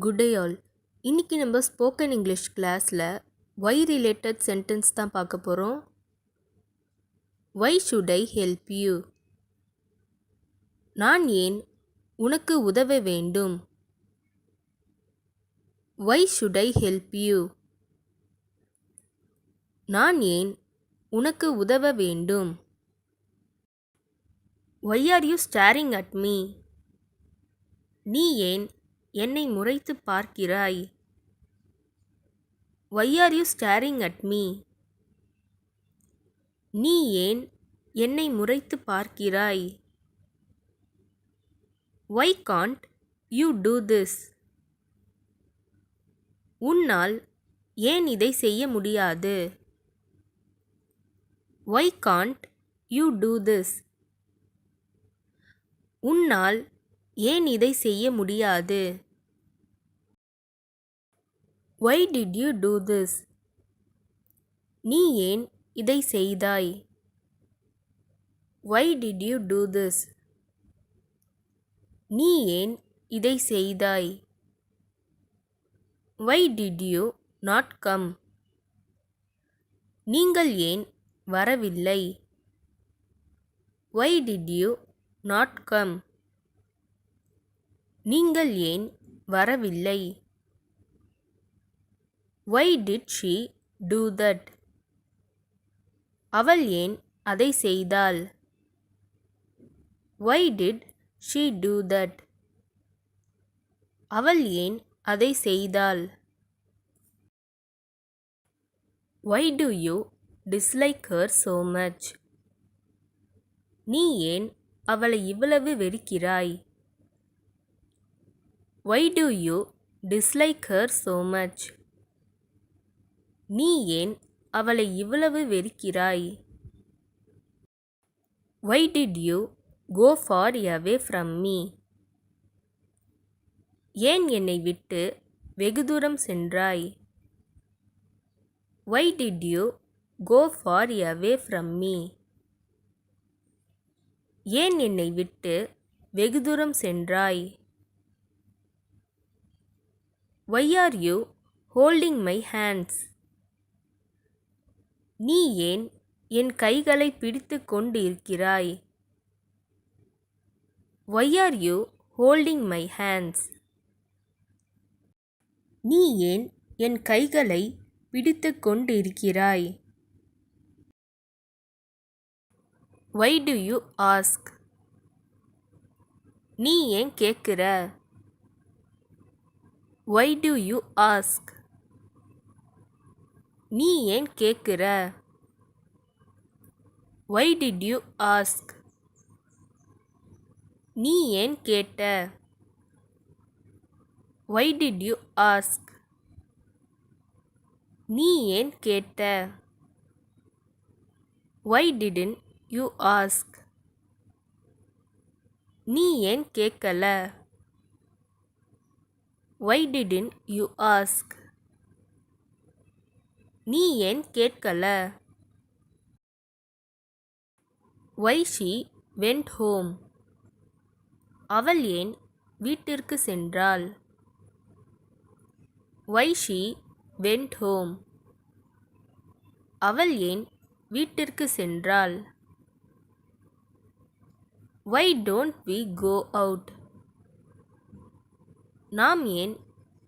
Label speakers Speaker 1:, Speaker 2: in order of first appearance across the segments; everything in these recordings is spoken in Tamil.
Speaker 1: Good day all. இன்னைக்கு நம்ம ஸ்போக்கன் இங்கிலீஷ் கிளாஸில் ஒய் ரிலேட்டட் சென்டென்ஸ் தான் பார்க்க போகிறோம். Why should I help you? நான் ஏன் உனக்கு உதவ வேண்டும்? Why should I help you? நான் ஏன் உனக்கு உதவ வேண்டும்? Why are you staring at me? நீ ஏன் என்னை முறைத்து பார்க்கிறாய்? Why are you staring at me? நீ ஏன் என்னை முறைத்து பார்க்கிறாய்? Why can't you do this? உன்னால் ஏன் இதை செய்ய முடியாது? Why can't you do this? உன்னால் ஏன் இதை செய்ய முடியாது? Why did you do this? நீ ஏன் இதை செய்தாய்? Why did you do this? நீ ஏன் இதை செய்தாய்? Why did you not come? நீங்கள் ஏன் வரவில்லை? Why did you not come? நீங்கள் ஏன் வரவில்லை? Why did she do that? அவள் ஏன் அதை செய்தாள்? Why did she do that? அவள் ஏன் அதை செய்தாள்? Why do you dislike her so much? நீ ஏன் அவளை இவ்வளவு வெறுக்கிறாய்? Y do you dislike her so much? நீ ஏன் அவளை இவ்வளவு வெறுக்கிறாய்? Why did you go far away from me? ஏன் என்னை விட்டு வெகு தூரம் சென்றாய்? Why did you go far away from me? ஏன் என்னை விட்டு வெகு தூரம் சென்றாய்? Why are you holding my hands? நீ ஏன் என் கைகளை பிடித்து கொண்டு இருக்கிறாய்? Why are you holding my hands? நீ ஏன் என் கைகளை பிடித்து கொண்டு இருக்கிறாய்? Why do you ask? நீ ஏன் கேட்குற? Why do you ask? நீ ஏன் கேட்குற? Why did you ask? நீ ஏன் கேட்ட? Why did you ask? நீ ஏன் கேட்ட? Why didn't you ask? நீ ஏன் கேட்கல? Why didn't you ask? நீ ஏன் கேட்கல? Why she went home? அவள் ஏன் வீட்டிற்கு சென்றாள்? Why she went home? அவள் ஏன் வீட்டிற்கு சென்றாள்? Why don't we go out? நாம் ஏன்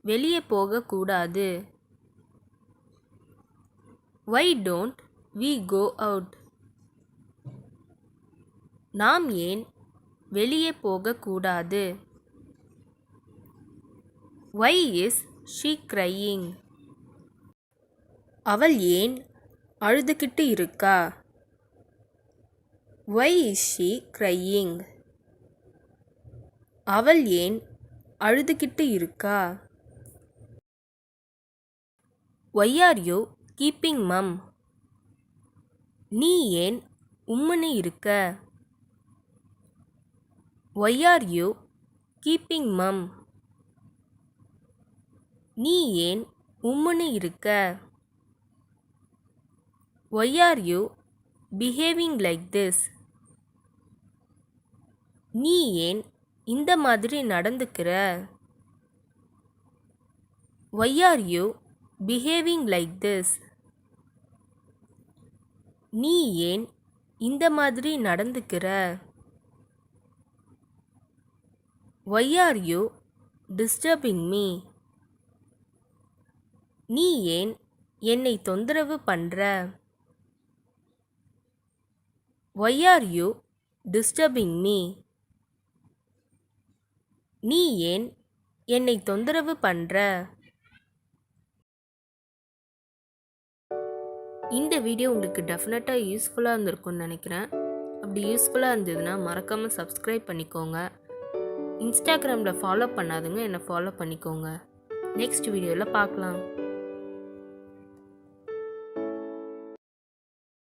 Speaker 1: வெளியே போகக்கூடாது? Why don't we go out? நாம் ஏன் வெளியே போகக்கூடாது? Why is she crying? அவள் ஏன் அழுதுகிட்டு இருக்கா? Why is she crying? அவள் ஏன் அழுதுகிட்டு இருக்கா? Why are you keeping mum? நீ ஏன் உம்முன்னு இருக்க? Why are you keeping mum? நீ ஏன் உம்முன்னு இருக்க? Why are you behaving like this? நீ ஏன் இந்த மாதிரி நடந்துக்கிற? Why are you behaving like this? நீ ஏன் இந்த மாதிரி நடந்துக்கிற? Why are you disturbing me? நீ ஏன் என்னை தொந்தரவு பண்ற? Why are you disturbing me? நீ ஏன் என்னை தொந்தரவு பண்ற? இந்த வீடியோ உங்களுக்கு டெஃபினட்டாக யூஸ்ஃபுல்லாக இருந்திருக்கும்னு நினைக்கிறேன். அப்படி யூஸ்ஃபுல்லாக இருந்ததுன்னா மறக்காமல் சப்ஸ்கிரைப் பண்ணிக்கோங்க. இன்ஸ்டாகிராமில் ஃபாலோ பண்ணாதுங்க என்னை ஃபாலோ பண்ணிக்கோங்க. நெக்ஸ்ட் வீடியோவில் பார்க்கலாம்.